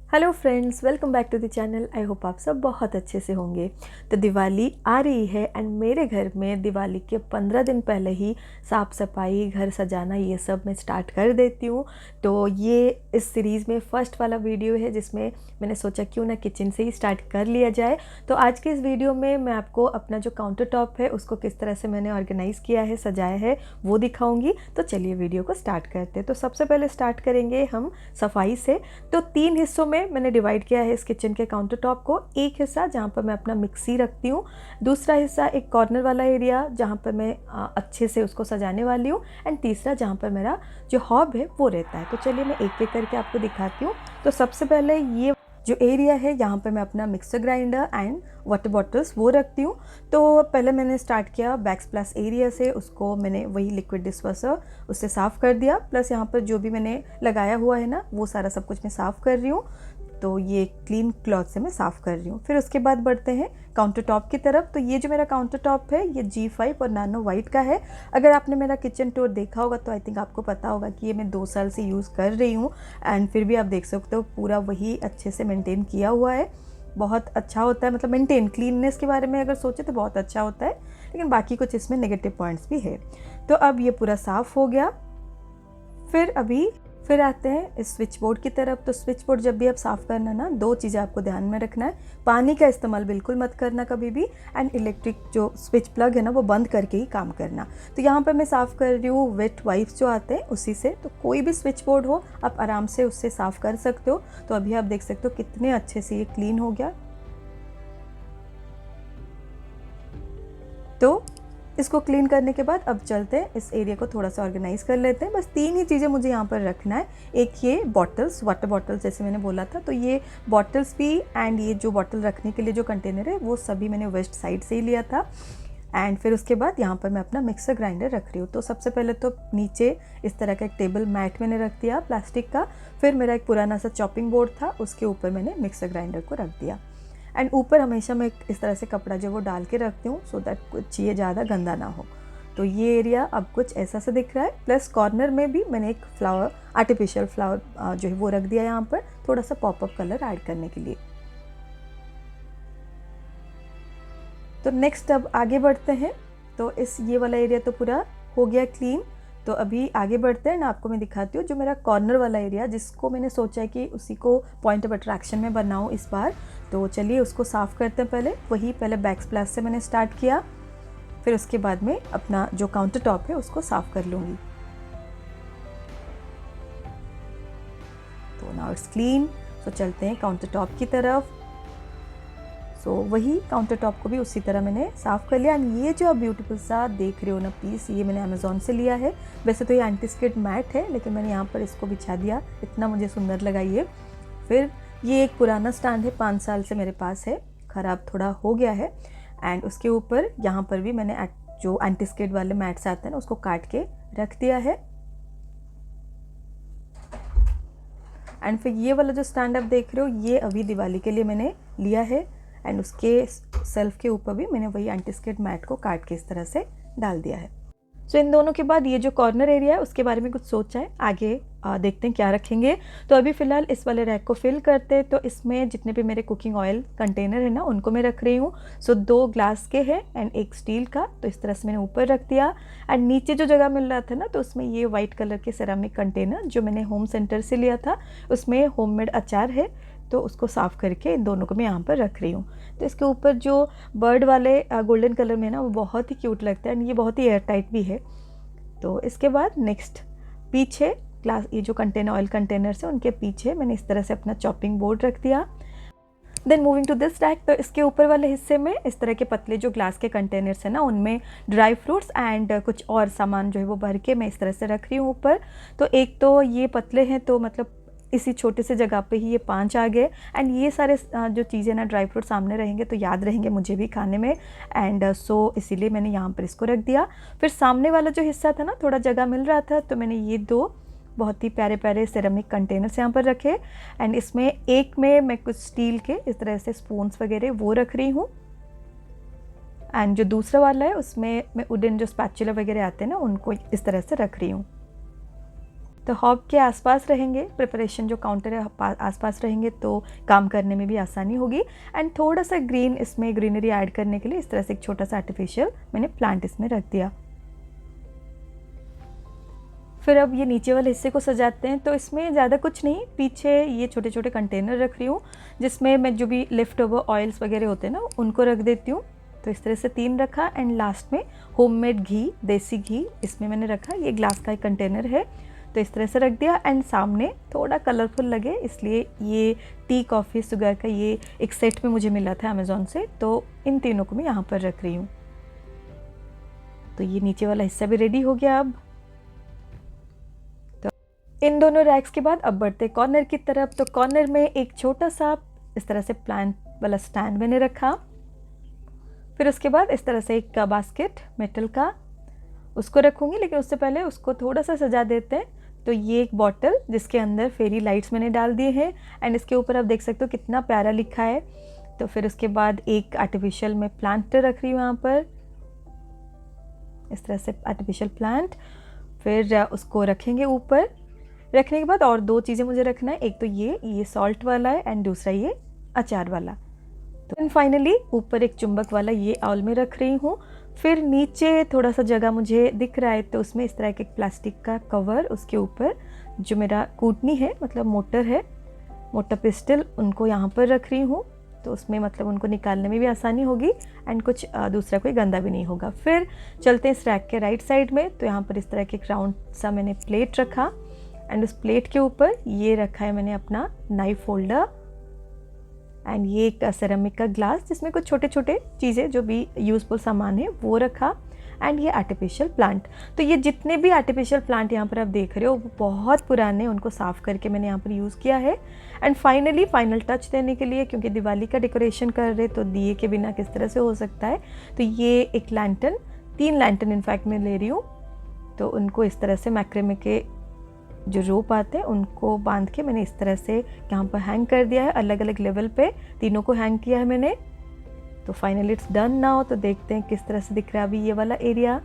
Hello friends, welcome back to the channel. I hope आप सब बहुत अच्छे से होंगे। तो दिवाली आ रही है एंड मेरे घर में दिवाली के 15 दिन पहले ही साफ़ सफाई, घर सजाना, ये सब मैं स्टार्ट कर देती हूँ। तो ये इस सीरीज़ में फ़र्स्ट वाला वीडियो है जिसमें मैंने सोचा क्यों ना किचन से ही स्टार्ट कर लिया जाए। तो आज के इस वीडियो में मैं आपको अपना जो काउंटर टॉप है उसको किस तरह से मैंने ऑर्गेनाइज़ किया है, सजाया है, वो दिखाऊँगी। तो चलिए वीडियो को स्टार्ट करते हैं। तो सबसे पहले स्टार्ट करेंगे हम सफाई से। तो 3 हिस्सों में मैंने डिवाइड किया है इस किचन के काउंटर टॉप को। एक हिस्सा जहाँ पर मैं अपना मिक्सी रखती हूँ, दूसरा हिस्सा एक कॉर्नर वाला एरिया जहाँ पर मैं अच्छे से उसको सजाने वाली हूँ, एंड तीसरा जहाँ पर मेरा जो हॉब है वो रहता है। तो चलिए मैं एक एक करके आपको दिखाती हूँ। तो सबसे पहले ये जो एरिया है यहाँ पर मैं अपना mixer grinder and water bottles वो रखती हूँ। तो पहले मैंने स्टार्ट किया बैक स्प्लैश एरिया से, उसको मैंने वही लिक्विड डिशवॉशर उससे साफ़ कर दिया। प्लस यहाँ पर जो भी मैंने लगाया हुआ है ना, वो सारा सब कुछ मैं साफ़ कर रही हूँ। तो ये क्लीन क्लॉथ से मैं साफ़ कर रही हूँ। फिर उसके बाद बढ़ते हैं काउंटर टॉप की तरफ। तो ये जो मेरा काउंटर टॉप है ये G5 और नानो वाइट का है। अगर आपने मेरा किचन टूर देखा होगा तो आई थिंक आपको पता होगा कि ये मैं 2 साल से यूज़ कर रही हूँ, एंड फिर भी आप देख सकते हो पूरा वही अच्छे से मेंटेन किया हुआ है। बहुत अच्छा होता है, मतलब मेंटेन, क्लीननेस के बारे में अगर सोचे तो बहुत अच्छा होता है, लेकिन बाकी कुछ इसमें नेगेटिव पॉइंट्स भी है। तो अब ये पूरा साफ़ हो गया। फिर आते हैं इस स्विच बोर्ड की तरफ। तो स्विच बोर्ड जब भी आप साफ़ करना ना, 2 चीज़ें आपको ध्यान में रखना है। पानी का इस्तेमाल बिल्कुल मत करना कभी भी, एंड इलेक्ट्रिक जो स्विच प्लग है ना वो बंद करके ही काम करना। तो यहाँ पर मैं साफ़ कर रही हूँ वेट वाइप्स जो आते हैं उसी से। तो कोई भी स्विच बोर्ड हो आप आराम से उससे साफ़ कर सकते हो। तो अभी आप देख सकते हो कितने अच्छे से ये क्लीन हो गया। तो इसको क्लीन करने के बाद अब चलते हैं इस एरिया को थोड़ा सा ऑर्गेनाइज कर लेते हैं। बस 3 ही चीज़ें मुझे यहाँ पर रखना है। एक ये बॉटल्स, वाटर बॉटल्स जैसे मैंने बोला था, तो ये बॉटल्स भी एंड ये जो बॉटल रखने के लिए जो कंटेनर है वो सभी मैंने वेस्ट साइड से ही लिया था। एंड फिर उसके बाद यहाँ पर मैं अपना मिक्सर ग्राइंडर रख रही हूँ। तो सबसे पहले तो नीचे इस तरह का एक टेबल मैट मैंने रख दिया प्लास्टिक का। फिर मेरा एक पुराना सा चॉपिंग बोर्ड था, उसके ऊपर मैंने मिक्सर ग्राइंडर को रख दिया। एंड ऊपर हमेशा मैं इस तरह से कपड़ा जो वो डाल के रखती हूँ सो दैट कुछ ये ज़्यादा गंदा ना हो। तो ये एरिया अब कुछ ऐसा से दिख रहा है। प्लस कॉर्नर में भी मैंने एक फ्लावर, आर्टिफिशियल फ्लावर जो है वो रख दिया यहाँ पर, थोड़ा सा पॉपअप कलर ऐड करने के लिए। तो नेक्स्ट अब आगे बढ़ते हैं। तो इस ये वाला एरिया तो पूरा हो गया क्लीन। तो अभी आगे बढ़ते हैं ना, आपको मैं दिखाती हूँ जो मेरा कॉर्नर वाला एरिया, जिसको मैंने सोचा है कि उसी को पॉइंट ऑफ अट्रैक्शन में बनाऊँ इस बार। तो चलिए उसको साफ़ करते हैं। पहले बैक स्प्लैश से मैंने स्टार्ट किया, फिर उसके बाद में अपना जो काउंटर टॉप है उसको साफ़ कर लूँगी। तो नाउ इट्स क्लीन। तो चलते हैं काउंटर टॉप की तरफ। सो वही काउंटर टॉप को भी उसी तरह मैंने साफ़ कर लिया। एंड ये जो आप ब्यूटीफुल सा देख रहे हो ना पीस, ये मैंने अमेज़ॉन से लिया है। वैसे तो ये एंटी स्किड मैट है, लेकिन मैंने यहाँ पर इसको बिछा दिया, इतना मुझे सुंदर लगा ये। फिर ये एक पुराना स्टैंड है, 5 साल से मेरे पास है, ख़राब थोड़ा हो गया है। एंड उसके ऊपर यहाँ पर भी मैंने जो एंटी स्किड वाले मैट्स आते हैं ना उसको काट के रख दिया है। एंड फिर ये वाला जो स्टैंड आप देख रहे हो ये अभी दिवाली के लिए मैंने लिया है, एंड उसके सेल्फ के ऊपर भी मैंने वही एंटी स्किड मैट को काट के इस तरह से डाल दिया है। सो इन दोनों के बाद ये जो कॉर्नर एरिया है उसके बारे में कुछ सोचा है, आगे देखते हैं क्या रखेंगे। तो अभी फ़िलहाल इस वाले रैक को फिल करते हैं। तो इसमें जितने भी मेरे कुकिंग ऑयल कंटेनर है ना उनको मैं रख रही हूँ। सो 2 ग्लास के हैं एंड एक स्टील का, तो इस तरह से मैंने ऊपर रख दिया। एंड नीचे जो जगह मिल रहा था ना, तो उसमें ये वाइट कलर के सेरामिक कंटेनर जो मैंने होम सेंटर से लिया था, उसमें होममेड अचार है, तो उसको साफ़ करके इन दोनों को मैं यहाँ पर रख रही हूँ। तो इसके ऊपर जो बर्ड वाले गोल्डन कलर में ना वो बहुत ही क्यूट लगता है, एंड ये बहुत ही एयर टाइट भी है। तो इसके बाद नेक्स्ट पीछे ग्लास, ये जो कंटेनर ऑयल कंटेनर्स है उनके पीछे मैंने इस तरह से अपना चॉपिंग बोर्ड रख दिया। Then moving to this rack. तो इसके ऊपर वाले हिस्से में इस तरह के पतले जो ग्लास के कंटेनर्स हैं ना, उनमें ड्राई फ्रूट्स एंड कुछ और सामान जो है वो भर के मैं इस तरह से रख रही हूँ ऊपर। तो एक तो ये पतले हैं, तो मतलब इसी छोटे से जगह पे ही ये 5 आ गए। एंड ये सारे जो चीज़ें ना ड्राई फ्रूट सामने रहेंगे तो याद रहेंगे मुझे भी खाने में, एंड सो इसीलिए मैंने यहाँ पर इसको रख दिया। फिर सामने वाला जो हिस्सा था ना, थोड़ा जगह मिल रहा था, तो मैंने ये 2 बहुत ही प्यारे प्यारे सेरेमिक कंटेनर्स यहाँ पर रखे। एंड इसमें एक में मैं कुछ स्टील के इस तरह से स्पून्स वगैरह वो रख रही हूँ, एंड जो दूसरा वाला है उसमें मैं वुडन जो स्पैचुला वगैरह आते हैं ना उनको इस तरह से रख रही हूँ। तो हॉब के आसपास रहेंगे, प्रिपरेशन जो काउंटर है आसपास रहेंगे तो काम करने में भी आसानी होगी। एंड थोड़ा सा ग्रीन इसमें ग्रीनरी ऐड करने के लिए इस तरह से एक छोटा सा आर्टिफिशियल मैंने प्लांट इसमें रख दिया। फिर अब ये नीचे वाले हिस्से को सजाते हैं। तो इसमें ज़्यादा कुछ नहीं, पीछे ये छोटे छोटे कंटेनर रख रही हूँ जिसमें मैं जो भी लेफ़्ट ओवर ऑयल्स वगैरह होते हैं ना उनको रख देती हूँ। तो इस तरह से 3 रखा एंड लास्ट में होममेड घी, देसी घी इसमें मैंने रखा। ये ग्लास का एक कंटेनर है तो इस तरह से रख दिया। एंड सामने थोड़ा कलरफुल लगे इसलिए ये टी, कॉफ़ी, शुगर का ये एक सेट में मुझे मिला था अमेज़ॉन से, तो इन तीनों को मैं यहाँ पर रख रही हूँ। तो ये नीचे वाला हिस्सा भी रेडी हो गया। अब तो इन दोनों रैक्स के बाद अब बढ़ते कॉर्नर की तरफ। तो कॉर्नर में एक छोटा सा इस तरह से प्लांट वाला स्टैंड मैंने रखा। फिर उसके बाद इस तरह से एक बास्केट मेटल का उसको रखूँगी, लेकिन उससे पहले उसको थोड़ा सा सजा देते हैं। तो ये एक बॉटल जिसके अंदर फेरी लाइट्स मैंने डाल दिए हैं एंड इसके ऊपर आप देख सकते हो कितना प्यारा लिखा है। तो फिर उसके बाद एक आर्टिफिशियल मैं प्लांट रख रही हूँ यहाँ पर, इस तरह से आर्टिफिशियल प्लांट। फिर उसको रखेंगे ऊपर। रखने के बाद और 2 चीज़ें मुझे रखना है, एक तो ये सॉल्ट वाला है एंड दूसरा ये अचार वाला। तो फाइनली ऊपर एक चुंबक वाला ये आउल में रख रही हूँ। फिर नीचे थोड़ा सा जगह मुझे दिख रहा है तो उसमें इस तरह के एक प्लास्टिक का कवर, उसके ऊपर जो मेरा कूटनी है मतलब मोटर है, मोटर पिस्टल, उनको यहाँ पर रख रही हूँ। तो उसमें मतलब उनको निकालने में भी आसानी होगी एंड कुछ दूसरा कोई गंदा भी नहीं होगा। फिर चलते हैं इस रैक के राइट साइड में। तो यहाँ पर इस तरह के एक राउंड सा मैंने प्लेट रखा एंड उस प्लेट के ऊपर ये रखा है मैंने अपना नाइफ होल्डर एंड ये एक सेरेमिक का ग्लास जिसमें कुछ छोटे छोटे चीज़ें जो भी यूज़फुल सामान है वो रखा एंड ये आर्टिफिशियल प्लांट। तो ये जितने भी आर्टिफिशियल प्लांट यहाँ पर आप देख रहे हो वो बहुत पुराने, उनको साफ़ करके मैंने यहाँ पर यूज़ किया है। एंड फाइनली फाइनल टच देने के लिए, क्योंकि दिवाली का डेकोरेशन कर रहे तो दिए के बिना किस तरह से हो सकता है, तो ये एक लैंटर्न, 3 लैंटर्न इनफैक्ट मैं ले रही हूँ। तो उनको इस तरह से मैक्रेमे के जो रोप आते हैं उनको बांध के मैंने इस तरह से यहाँ पर हैंग कर दिया है, अलग अलग लेवल पे तीनों को हैंग किया है मैंने। तो फाइनली इट्स डन नाउ। तो देखते हैं किस तरह से दिख रहा है अभी ये वाला एरिया।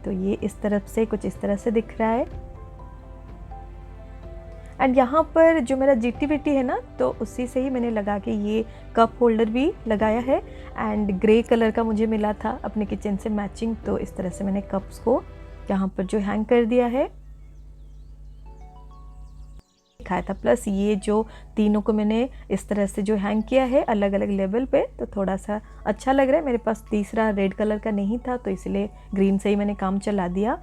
तो ये इस तरफ से कुछ इस तरह से दिख रहा है एंड यहाँ पर जो मेरा GTVT है ना तो उसी से ही मैंने लगा के ये कप होल्डर भी लगाया है एंड ग्रे कलर का मुझे मिला था अपने किचन से मैचिंग। तो इस तरह से मैंने कप्स को यहाँ पर जो हैंग कर दिया है दिखाया था। प्लस ये जो तीनों को मैंने इस तरह से जो हैंग किया है अलग अलग लेवल पे, तो थोड़ा सा अच्छा लग रहा है। मेरे पास तीसरा रेड कलर का नहीं था तो इसलिए ग्रीन से ही मैंने काम चला दिया।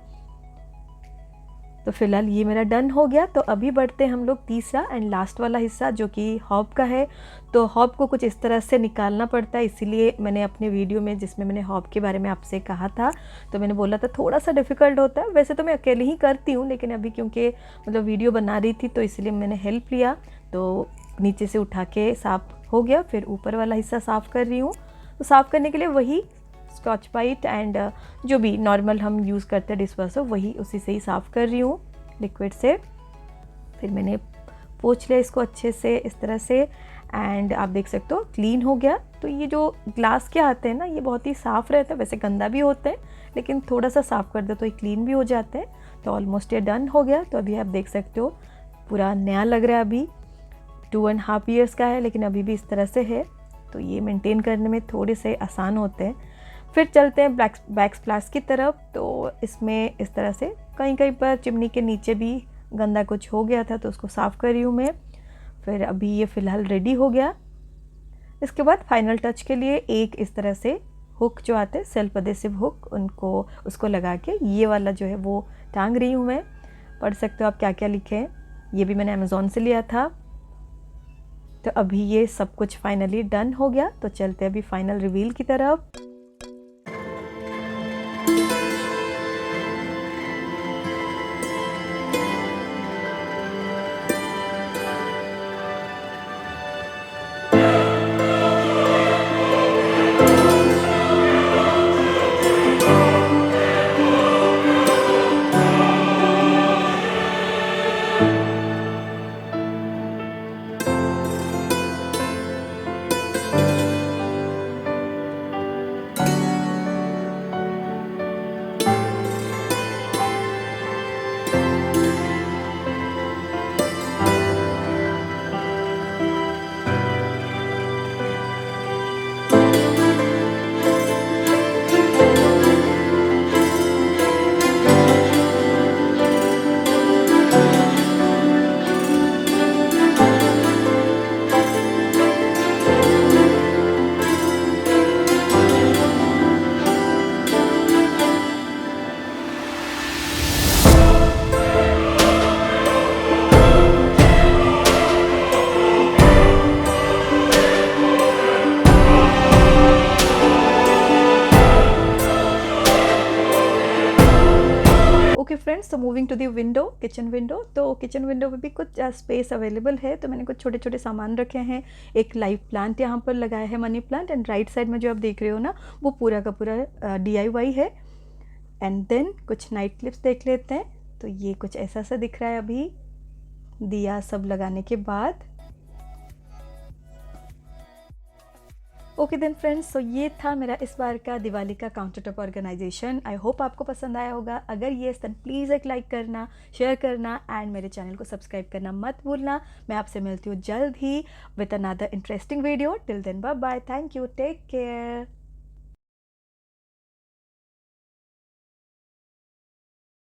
तो फिलहाल ये मेरा डन हो गया। तो अभी बढ़ते हैं हम लोग तीसरा एंड लास्ट वाला हिस्सा जो कि हॉब का है। तो हॉब को कुछ इस तरह से निकालना पड़ता है, इसीलिए मैंने अपने वीडियो में जिसमें मैंने हॉब के बारे में आपसे कहा था तो मैंने बोला था थोड़ा सा डिफ़िकल्ट होता है। वैसे तो मैं अकेले ही करती हूँ लेकिन अभी क्योंकि मतलब वीडियो बना रही थी तो इसलिए मैंने हेल्प लिया। तो नीचे से उठा के साफ़ हो गया। फिर ऊपर वाला हिस्सा साफ़ कर रही हूँ। तो साफ़ करने के लिए वही स्कॉच ब्राइट एंड जो भी नॉर्मल हम यूज़ करते हैं डिशवॉशर वही उसी से ही साफ़ कर रही हूँ लिक्विड से। फिर मैंने पोंछ लिया इसको अच्छे से इस तरह से एंड आप देख सकते हो क्लीन हो गया। तो ये जो ग्लास के आते हैं ना ये बहुत ही साफ़ रहता है, वैसे गंदा भी होते हैं लेकिन थोड़ा सा साफ़ कर दो तो ये क्लीन भी हो जाते हैं। तो ऑलमोस्ट ये डन हो गया। तो अभी आप देख सकते हो पूरा नया लग रहा है। अभी 2.5 ईयर्स का है लेकिन अभी भी इस तरह से है। तो ये मेंटेन करने में थोड़े से आसान होते हैं। फिर चलते हैं बैक स्प्लैश की तरफ। तो इसमें इस तरह से कहीं कहीं पर चिमनी के नीचे भी गंदा कुछ हो गया था तो उसको साफ़ कर रही हूँ मैं। फिर अभी ये फ़िलहाल रेडी हो गया। इसके बाद फाइनल टच के लिए एक इस तरह से हुक जो आते हैं सेल्फ एडेसिव हुक, उनको उसको लगा के ये वाला जो है वो टांग रही हूँ मैं। पढ़ सकते हो आप क्या क्या लिखे हैं, ये भी मैंने अमेज़ॉन से लिया था। तो अभी ये सब कुछ फाइनली डन हो गया। तो चलते हैं अभी फाइनल रिवील की तरफ। Moving to the window, kitchen window. तो किचन विंडो में भी कुछ स्पेस अवेलेबल है, तो मैंने कुछ छोटे छोटे सामान रखे हैं। एक लाइव प्लांट यहाँ पर लगाया है, money plant. And right side में जो आप देख रहे हो ना, वो पूरा का पूरा DIY है। एंड देन कुछ नाइट क्लिप्स देख लेते हैं। तो ये कुछ ऐसा सा दिख रहा है अभी दिया सब लगाने के बाद। ओके देन फ्रेंड्स, सो ये था मेरा इस बार का दिवाली का counter top organisation. I hope आपको पसंद आया होगा। अगर येस देन प्लीज़ एक लाइक करना, शेयर करना एंड मेरे चैनल को सब्सक्राइब करना मत भूलना। मैं आपसे मिलती हूँ जल्द ही with another interesting video. Till then bye bye, thank you, take care.